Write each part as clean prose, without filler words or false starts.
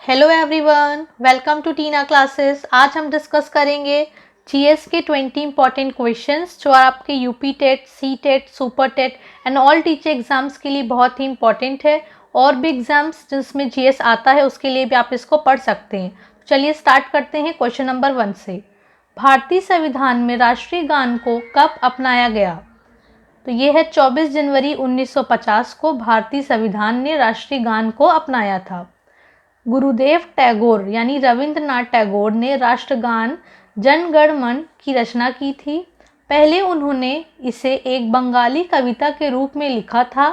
Hello everyone, welcome to Tina classes. आज हम discuss करेंगे जीएस के 20 इंपॉर्टेंट क्वेश्चंस जो आपके UP TET, C TET, super TET and all teacher exams के लिए बहुत ही इंपॉर्टेंट है। और भी एग्जाम्स जिसमें जीएस आता है उसके लिए भी आप इसको पढ़ सकते हैं। तो चलिए स्टार्ट करते हैं क्वेश्चन नंबर 1 से। भारतीय संविधान में राष्ट्रीय गान को कब अपनाया गया? तो ये है 24 जनवरी 1950 को भारतीय संविधान ने राष्ट्रीय गान को अपनाया था। गुरुदेव टैगोर यानी रविंद्रनाथ टैगोर ने राष्ट्रगान जन गण मन की रचना की थी। पहले उन्होंने इसे एक बंगाली कविता के रूप में लिखा था।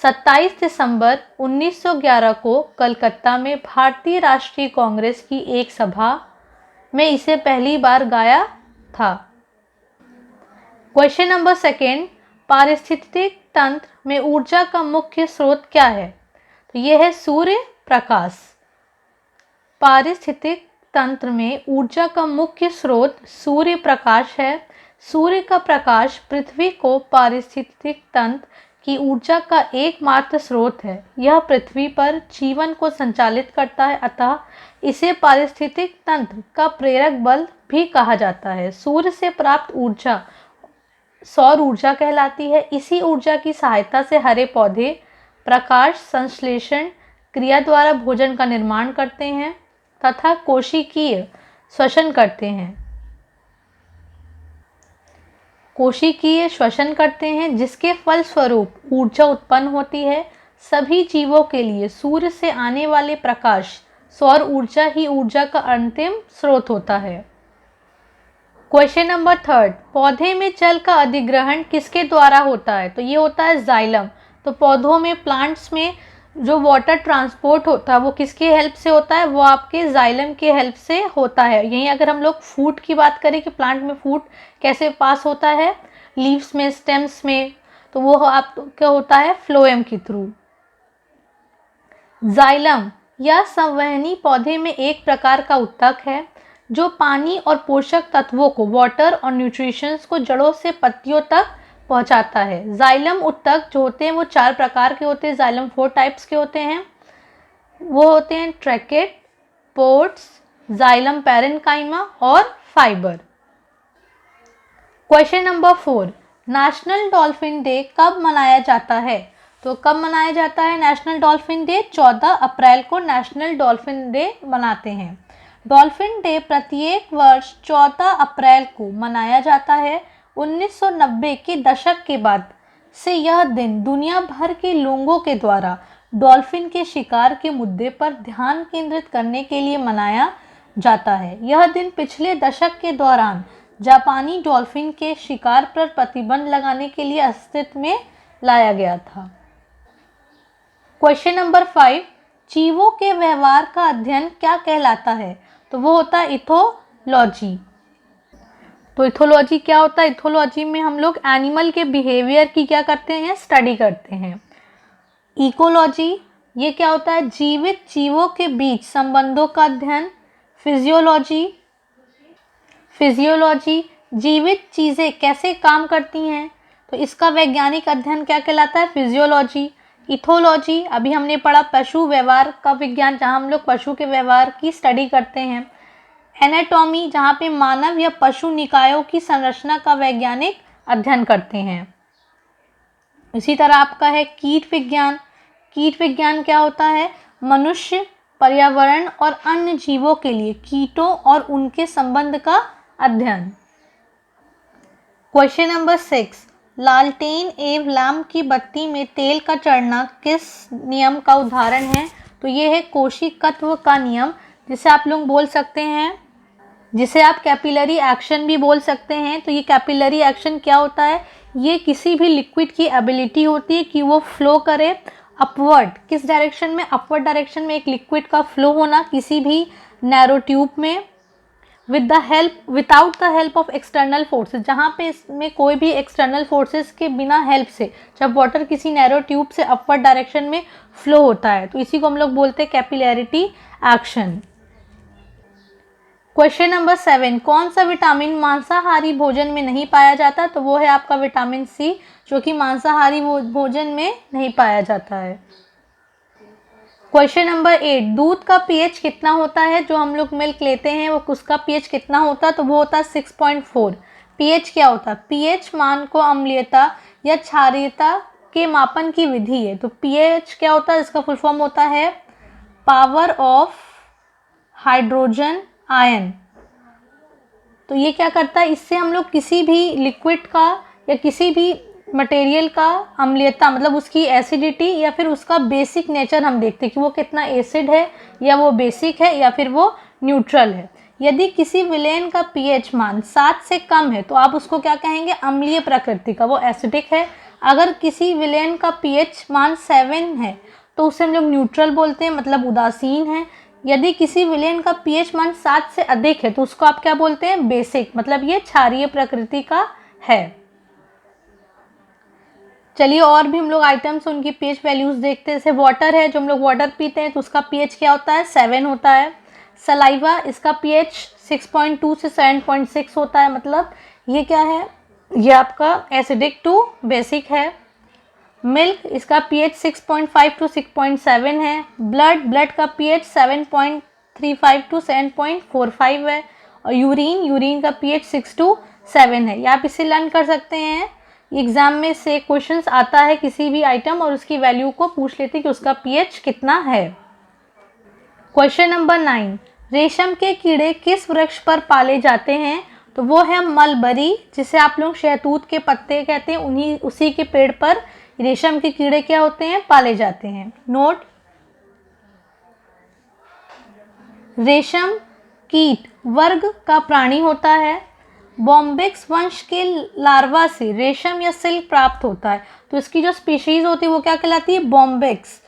27 दिसंबर 1911 को कलकत्ता में भारतीय राष्ट्रीय कांग्रेस की एक सभा में इसे पहली बार गाया था। क्वेश्चन नंबर 2, पारिस्थितिक तंत्र में ऊर्जा का मुख्य स्रोत क्या है? तो यह है सूर्य प्रकाश। पारिस्थितिक तंत्र में ऊर्जा का मुख्य स्रोत सूर्य प्रकाश है। सूर्य का प्रकाश पृथ्वी को पारिस्थितिक तंत्र की ऊर्जा का एकमात्र स्रोत है। यह पृथ्वी पर जीवन को संचालित करता है, अतः इसे पारिस्थितिक तंत्र का प्रेरक बल भी कहा जाता है। सूर्य से प्राप्त ऊर्जा सौर ऊर्जा कहलाती है। इसी ऊर्जा की सहायता से हरे पौधे प्रकाश संश्लेषण क्रिया द्वारा भोजन का निर्माण करते हैं तथा कोशिकीय श्वसन करते हैं। कोशिकीय श्वसन करते हैं जिसके फलस्वरूप ऊर्जा उत्पन्न होती है। सभी जीवों के लिए सूर्य से आने वाले प्रकाश सौर ऊर्जा ही ऊर्जा का अंतिम स्रोत होता है। क्वेश्चन नंबर 3, पौधे में जल का अधिग्रहण किसके द्वारा होता है? तो ये होता है जाइलम। तो पौधों में, प्लांट्स में जो वाटर ट्रांसपोर्ट होता है वो किसके हेल्प से होता है? वो आपके जाइलम के हेल्प से होता है। यहीं अगर हम लोग फूड की बात करें कि प्लांट में फूड कैसे पास होता है, लीव्स में, स्टेम्स में, तो वो आपका होता है फ्लोएम के थ्रू। जाइलम या संवहनी पौधे में एक प्रकार का उत्तक है जो पानी और पोषक तत्वों को, वाटर और न्यूट्रिशंस को जड़ों से पत्तियों तक पहुंचाता है। जाइलम उत्तक जो होते हैं वो 4 प्रकार के होते हैं। जाइलम 4 टाइप्स के होते हैं। वो होते हैं ट्रैकेट, पोर्ट्स, जाइलम पैरेन्काइमा और fibre. Question number 4, national dolphin day कब मनाया जाता है? तो कब मनाया जाता है नेशनल डॉल्फिन डे? 14 अप्रैल को नेशनल डॉल्फिन डे मनाते हैं। डॉल्फिन डे प्रत्येक वर्ष 14 अप्रैल को मनाया जाता है। 1990 के दशक के बाद से यह दिन दुनिया भर के लोगों के द्वारा डॉल्फिन के शिकार के मुद्दे पर ध्यान केंद्रित करने के लिए मनाया जाता है। यह दिन पिछले दशक के दौरान जापानी डॉल्फिन के शिकार पर प्रतिबंध लगाने के लिए अस्तित्व में लाया गया था। क्वेश्चन नंबर 5, जीवों के व्यवहार का अध्ययन क्या कहलाता है? तो वो होता है इथोलॉजी। तो इथोलॉजी क्या होता है? इथोलॉजी में हम लोग एनिमल के बिहेवियर की क्या करते हैं? स्टडी करते हैं। इकोलॉजी, ये क्या होता है? जीवित जीवों के बीच संबंधों का अध्ययन। फिजियोलॉजी, जीवित चीज़ें कैसे काम करती हैं, तो इसका वैज्ञानिक अध्ययन क्या कहलाता है? फिजियोलॉजी। इथोलॉजी, अभी हमने पढ़ा पशु व्यवहार का विज्ञान, जहाँ हम लोग पशु के व्यवहार की स्टडी करते हैं। एनाटॉमी, जहाँ पे मानव या पशु निकायों की संरचना का वैज्ञानिक अध्ययन करते हैं। इसी तरह आपका है कीट विज्ञान। कीट विज्ञान क्या होता है? मनुष्य, पर्यावरण और अन्य जीवों के लिए कीटों और उनके संबंध का अध्ययन। क्वेश्चन नंबर 6, लालटेन एवं लैंप की बत्ती में तेल का चढ़ना किस नियम का उदाहरण है? तो ये है कोशिकत्व का नियम, जिसे आप लोग बोल सकते हैं, जिसे आप कैपिलरी एक्शन भी बोल सकते हैं। तो ये कैपिलरी एक्शन क्या होता है? ये किसी भी लिक्विड की एबिलिटी होती है कि वो फ्लो करे अपवर्ड। किस डायरेक्शन में? अपवर्ड डायरेक्शन में एक लिक्विड का फ्लो होना किसी भी नैरो ट्यूब में without the help of external forces, जहाँ पे इसमें कोई भी एक्सटर्नल फोर्सेस के बिना हेल्प से जब वाटर किसी नैरो ट्यूब से अपवर्ड डायरेक्शन में फ्लो होता है, तो इसी को हम लोग बोलते हैं कैपिलैरिटी एक्शन। क्वेश्चन नंबर 7, कौन सा विटामिन मांसाहारी भोजन में नहीं पाया जाता? तो वो है आपका विटामिन सी, जो कि मांसाहारी भोजन में नहीं पाया जाता है। क्वेश्चन नंबर 8, दूध का पीएच कितना होता है? जो हम लोग मिल्क लेते हैं वो उसका पीएच कितना होता है? तो वो होता है 6.4। पीएच क्या होता है? पीएच मान को अम्लीयता या क्षारीयता के मापन की विधि है। तो पीएच क्या होता है? इसका फुल फॉर्म होता है पावर ऑफ हाइड्रोजन आयन। तो ये क्या करता है? इससे हम लोग किसी भी लिक्विड का या किसी भी मटेरियल का अम्लीयता मतलब उसकी एसिडिटी या फिर उसका बेसिक नेचर हम देखते हैं कि वो कितना एसिड है या वो बेसिक है या फिर वो न्यूट्रल है। यदि किसी विलेन का पीएच मान 7 से कम है तो आप उसको क्या कहेंगे? अम्लीय प्रकृति का, वो एसिडिक है। अगर किसी विलेन का पीएच मान 7 है तो उसे हम लोग न्यूट्रल बोलते हैं, मतलब उदासीन है। यदि किसी विलेन का पीएच मान 7 से अधिक है तो उसको आप क्या बोलते हैं? बेसिक, मतलब ये क्षारीय प्रकृति का है। चलिए और भी हम लोग आइटम्स उनकी पीएच वैल्यूज देखते हैं। जैसे वाटर है, जो हम लोग वाटर पीते हैं तो उसका पीएच क्या होता है? 7 होता है। सलाइवा, इसका पीएच 6.2 से 7.6 होता है, मतलब ये क्या है? ये आपका एसिडिक टू बेसिक है। मिल्क, इसका पीएच 6.5 टू 6.7 है। ब्लड का पीएच 7.35 टू 7.45 है। और यूरिन का पीएच 6 टू 7 है। या आप इसे लर्न कर सकते हैं, एग्जाम में से क्वेश्चंस आता है किसी भी आइटम और उसकी वैल्यू को पूछ लेते हैं कि उसका पीएच कितना है। क्वेश्चन नंबर 9, रेशम के कीड़े किस वृक्ष पर पाले जाते हैं? तो वो है मलबरी, जिसे आप लोग शहतूत के पत्ते कहते हैं। उसी के पेड़ पर रेशम के कीड़े क्या होते हैं? पाले जाते हैं। नोट, रेशम कीट वर्ग का प्राणी होता है। बॉम्बिक्स वंश के लार्वा से रेशम या सिल्क प्राप्त होता है। तो इसकी जो स्पीशीज होती है वो क्या कहलाती है? बॉम्बिक्स।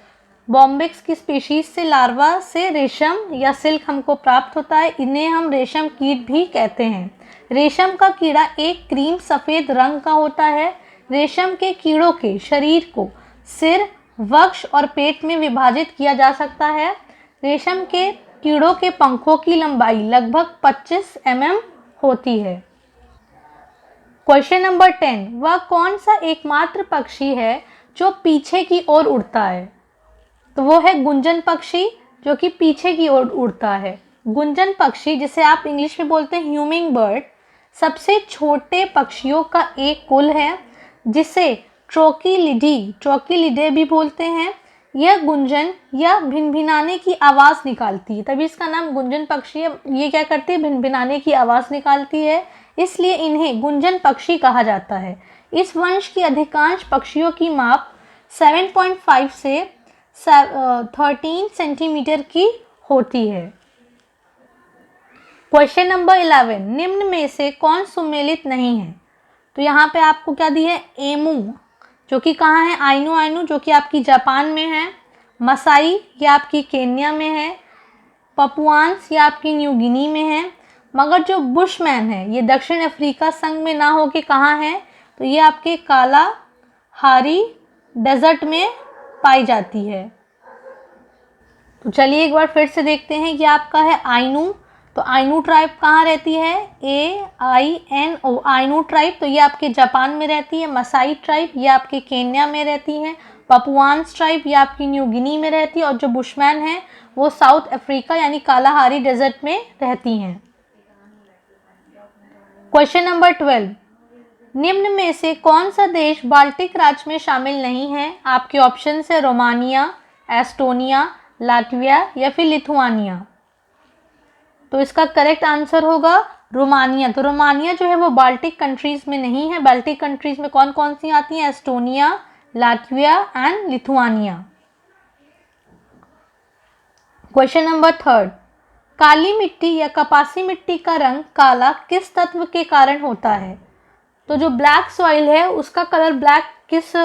बॉम्बिक्स की स्पीशीज से लार्वा से रेशम या सिल्क हमको प्राप्त होता है। इन्हें हम रेशम कीट भी कहते हैं। रेशम का कीड़ा एक क्रीम सफ़ेद रंग का होता है। रेशम के कीड़ों के शरीर को सिर, वक्ष और पेट में विभाजित किया जा सकता है। रेशम के कीड़ों के पंखों की लंबाई लगभग 25 mm होती है। क्वेश्चन नंबर 10, वह कौन सा एकमात्र पक्षी है जो पीछे की ओर उड़ता है? तो वो है गुंजन पक्षी, जो कि पीछे की ओर उड़ता है। गुंजन पक्षी, जिसे आप इंग्लिश में बोलते हैं ह्यूमिंग बर्ड, सबसे छोटे पक्षियों का एक कुल है जिसे ट्रोकिलिडे भी बोलते हैं। यह गुंजन या भिनभिनाने की आवाज़ निकालती है, तभी इसका नाम गुंजन पक्षी है। ये क्या करती है? भिनभिनाने की आवाज़ निकालती है, इसलिए इन्हें गुंजन पक्षी कहा जाता है। इस वंश की अधिकांश पक्षियों की माप 7.5 से 13 सेंटीमीटर की होती है। क्वेश्चन नंबर 11, निम्न में से कौन सुमेलित नहीं है? तो यहाँ पे आपको क्या दी है? एमू, जो कि कहाँ है? आइनू, जो कि आपकी जापान में है। मसाई, ये आपकी केन्या में है। पपुआन्स, ये आपकी न्यू गिनी में है। मगर जो बुशमैन है ये दक्षिण अफ्रीका संघ में ना होके कहाँ है? तो ये आपके काला हारी डेजर्ट में पाई जाती है। तो चलिए एक बार फिर से देखते हैं। ये आपका है आइनू। तो आइनू ट्राइब कहाँ रहती है? AINO, Ainu tribe. तो ये आपके जापान में रहती है। मसाई ट्राइब ये आपके केन्या में रहती है। पपुआन्स ट्राइब ये आपकी न्यू गिनी में रहती है। और जो बुशमैन है वो साउथ अफ्रीका यानी कालाहारी डेजर्ट में रहती हैं। क्वेश्चन नंबर 12, निम्न में से कौन सा देश बाल्टिक राज्य में शामिल नहीं है? आपके ऑप्शन है रोमानिया, एस्टोनिया, लाटविया या फिर लिथुआनिया। तो इसका करेक्ट आंसर होगा रोमानिया। तो रोमानिया जो है वो बाल्टिक कंट्रीज में नहीं है। बाल्टिक कंट्रीज में कौन कौन सी आती हैं? Estonia, Latvia and Lithuania. Question number 3, काली मिट्टी या कपासी मिट्टी का रंग काला किस तत्व के कारण होता है? तो जो ब्लैक सॉइल है उसका कलर ब्लैक किस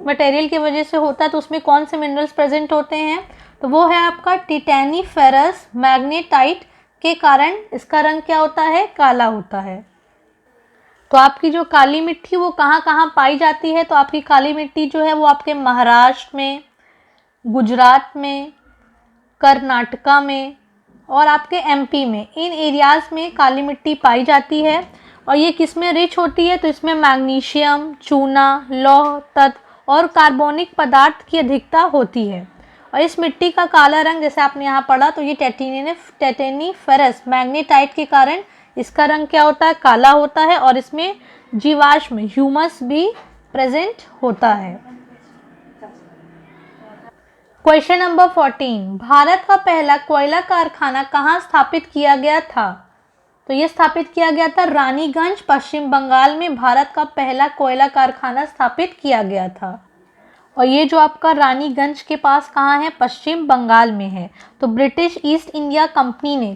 मटेरियल की वजह से होता है? तो उसमें कौन से मिनरल्स प्रेजेंट होते हैं? तो वो है आपका टिटैनी फेरस मैग्नेटाइट के कारण इसका रंग क्या होता है? काला होता है। तो आपकी जो काली मिट्टी वो कहाँ कहाँ पाई जाती है? तो आपकी काली मिट्टी जो है वो आपके महाराष्ट्र में, गुजरात में, कर्नाटका में और आपके MP में, इन एरियाज़ में काली मिट्टी पाई जाती है। और ये किस में रिच होती है? तो इसमें मैग्नीशियम, चूना, लौह तत्व और कार्बनिक पदार्थ की अधिकता होती है। और इस मिट्टी का काला रंग जैसे आपने यहाँ पढ़ा तो ये टेटेनीफेरस मैग्नेटाइट के कारण इसका रंग क्या होता है, काला होता है और इसमें जीवाश्म ह्यूमस भी प्रेजेंट होता है। क्वेश्चन नंबर 14, भारत का पहला कोयला कारखाना कहाँ स्थापित किया गया था? तो ये स्थापित किया गया था रानीगंज, पश्चिम बंगाल में भारत का पहला कोयला कारखाना स्थापित किया गया था। और ये जो आपका रानीगंज के पास कहाँ है, पश्चिम बंगाल में है। तो ब्रिटिश ईस्ट इंडिया कंपनी ने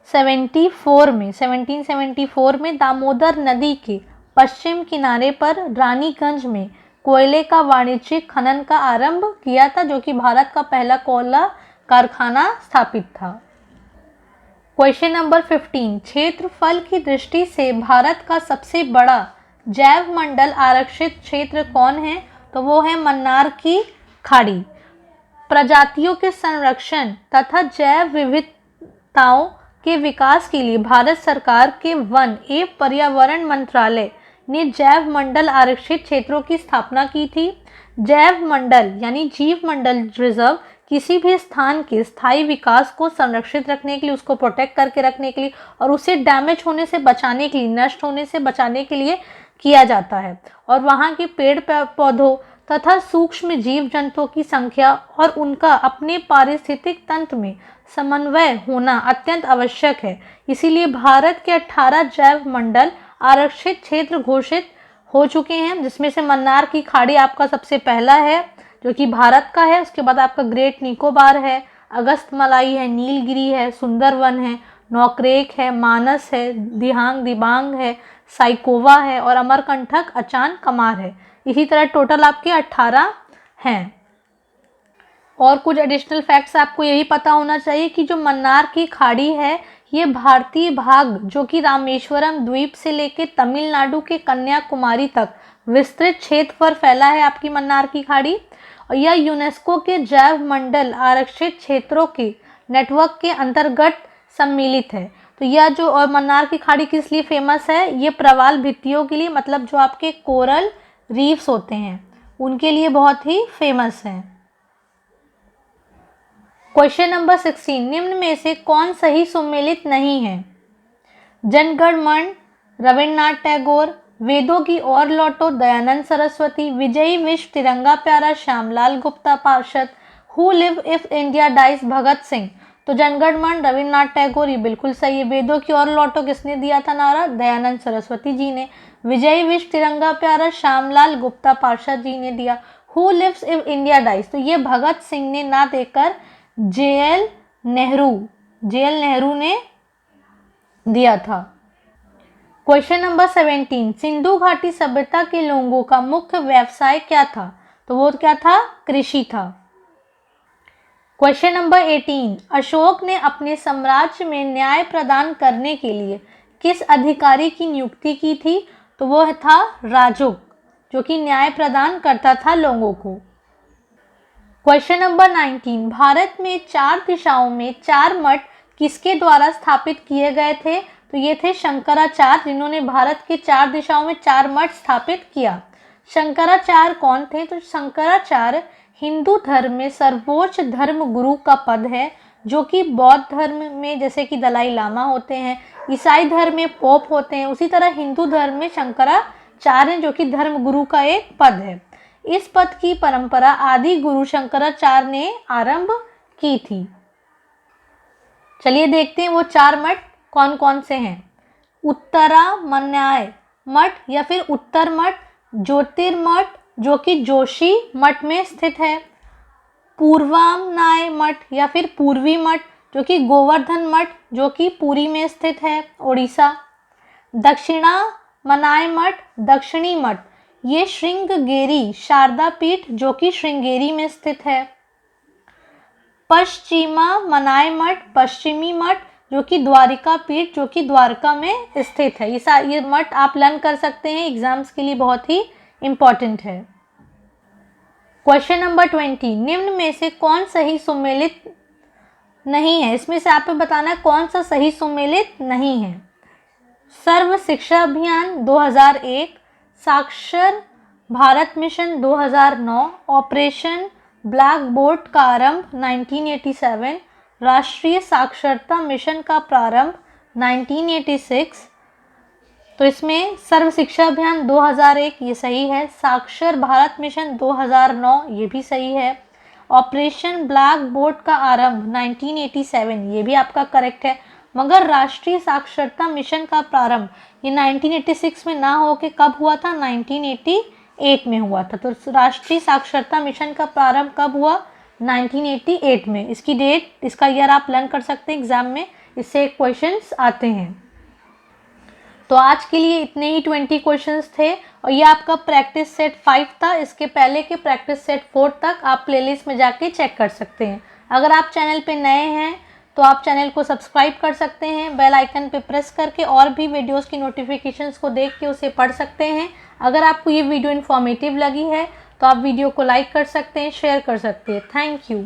1774 में दामोदर नदी के पश्चिम किनारे पर रानीगंज में कोयले का वाणिज्यिक खनन का आरंभ किया था, जो कि भारत का पहला कोयला कारखाना स्थापित था। क्वेश्चन नंबर 15, क्षेत्रफल की दृष्टि से भारत का सबसे बड़ा जैव मंडल आरक्षित क्षेत्र कौन है? तो वो है मन्नार की खाड़ी। प्रजातियों के संरक्षण तथा जैव विविधताओं के विकास के लिए भारत सरकार के वन एवं पर्यावरण मंत्रालय ने जैव मंडल आरक्षित क्षेत्रों की स्थापना की थी। जैव मंडल यानी जीव मंडल रिजर्व किसी भी स्थान के स्थायी विकास को संरक्षित रखने के लिए, उसको प्रोटेक्ट करके रखने के लिए और उसे डैमेज होने से बचाने के लिए, नष्ट होने से बचाने के लिए किया जाता है। और वहाँ के पेड़ पौधों तथा सूक्ष्म जीव जंतुओं की संख्या और उनका अपने पारिस्थितिक तंत्र में समन्वय होना अत्यंत आवश्यक है। इसीलिए भारत के 18 जैव मंडल आरक्षित क्षेत्र घोषित हो चुके हैं, जिसमें से मन्नार की खाड़ी आपका सबसे पहला है जो कि भारत का है। उसके बाद आपका ग्रेट निकोबार है, अगस्तमलाई है, नीलगिरी है, सुंदरवन है, नौकरेक है, मानस है, दिबांग है, साइकोवा है और अमरकंटक अचान कमार है। इसी तरह टोटल आपके 18 हैं। और कुछ एडिशनल फैक्ट्स आपको यही पता होना चाहिए कि जो मन्नार की खाड़ी है ये भारतीय भाग जो कि रामेश्वरम द्वीप से लेकर तमिलनाडु के कन्याकुमारी तक विस्तृत क्षेत्र पर फैला है आपकी मन्नार की खाड़ी। और यह यूनेस्को के जैव मंडल आरक्षित क्षेत्रों के नेटवर्क के अंतर्गत सम्मिलित है। तो यह जो और मन्नार की खाड़ी किस लिए फेमस है, ये प्रवाल भित्तियों के लिए, मतलब जो आपके कोरल रीफ्स होते हैं उनके लिए बहुत ही फेमस है। क्वेश्चन नंबर 16, निम्न में से कौन सही सुमेलित नहीं है? जनगण मन, रविन्द्रनाथ टैगोर, वेदों की ओर लौटो दयानंद सरस्वती, विजयी विश्व तिरंगा प्यारा श्यामलाल गुप्ता पार्षद, who live if India dies Bhagat Singh. तो जनगण मन रविन्द्रनाथ टैगोर ये बिल्कुल सही है। वेदों की ओर लौटो किसने दिया था नारा? दयानंद सरस्वती जी ने। विजयी विश्व तिरंगा प्यारा श्यामलाल गुप्ता पार्षद जी ने दिया। Who lives if India dies तो ये भगत सिंह ने ना देकर जेएल नेहरू ने दिया था। क्वेश्चन नंबर 17, सिंधु घाटी सभ्यता के लोगों का मुख्य व्यवसाय क्या था? तो वो क्या था? कृषि था। क्वेश्चन नंबर 18, अशोक ने अपने साम्राज्य में न्याय प्रदान करने के लिए किस अधिकारी की नियुक्ति की थी? तो वो था राजुक, जो कि न्याय प्रदान करता था लोगों को। क्वेश्चन नंबर 19, भारत में 4 दिशाओं में 4 मठ किसके द्वारा स्थापित किए गए थे? तो ये थे शंकराचार्य, जिन्होंने भारत के 4 दिशाओं में 4 मठ स्थापित किया। शंकराचार्य कौन थे? तो शंकराचार्य हिंदू धर्म में सर्वोच्च धर्म गुरु का पद है, जो कि बौद्ध धर्म में जैसे कि दलाई लामा होते हैं, ईसाई धर्म में पोप होते हैं, उसी तरह हिंदू धर्म में शंकराचार्य जो कि धर्म गुरु का एक पद है। इस पद की परंपरा आदि गुरु शंकराचार्य ने आरंभ की थी। चलिए देखते हैं वो 4 मठ कौन कौन से हैं। उत्तरामन्याय मठ या फिर उत्तर मठ, ज्योतिर्मठ जो कि जोशी मठ में स्थित है, पूर्वामनाय मठ या फिर पूर्वी मठ जो कि गोवर्धन मठ जो कि पुरी में स्थित है उड़ीसा, दक्षिणामनाय मठ दक्षिणी मठ ये श्रृंगेरी शारदा पीठ जो कि श्रृंगेरी में स्थित है, पश्चिमामनाय मठ पश्चिमी मठ जो कि द्वारिका पीठ जो कि द्वारका में स्थित है। ये मठ आप लर्न कर सकते हैं, एग्जाम्स के लिए बहुत ही इंपॉर्टेंट है। क्वेश्चन नंबर 20, निम्न में से कौन सही सुमेलित नहीं है? इसमें से आपको बताना है कौन सा सही सुमेलित नहीं है। सर्व शिक्षा अभियान 2001, साक्षर Bharat mission 2009, operation black board का आरंभ 1987, राष्ट्रीय साक्षरता मिशन का प्रारंभ 1986। तो इसमें सर्व शिक्षा अभियान 2001 ये सही है, साक्षर भारत मिशन 2009 ये भी सही है, ऑपरेशन ब्लैक बोर्ड का आरंभ 1987 ये भी आपका करेक्ट है, मगर राष्ट्रीय साक्षरता मिशन का प्रारंभ ये 1986 में ना हो के कब हुआ था, 1988 में हुआ था। तो राष्ट्रीय साक्षरता मिशन का प्रारंभ कब हुआ, 1988 में। इसकी डेट, इसका ईयर आप लर्न कर सकते हैं एग्जाम में, इससे क्वेश्चंस आते हैं। तो आज के लिए इतने ही 20 क्वेश्चंस थे और ये आपका प्रैक्टिस सेट 5 था। इसके पहले के प्रैक्टिस सेट 4 तक आप प्लेलिस्ट में जाके चेक कर सकते हैं। अगर आप चैनल पे नए हैं तो आप चैनल को सब्सक्राइब कर सकते हैं, बेल आइकन पे प्रेस करके और भी वीडियोस की नोटिफिकेशंस को देख के उसे पढ़ सकते हैं। अगर आपको ये वीडियो इन्फॉर्मेटिव लगी है तो आप वीडियो को लाइक कर सकते हैं, शेयर कर सकते हैं। Thank you.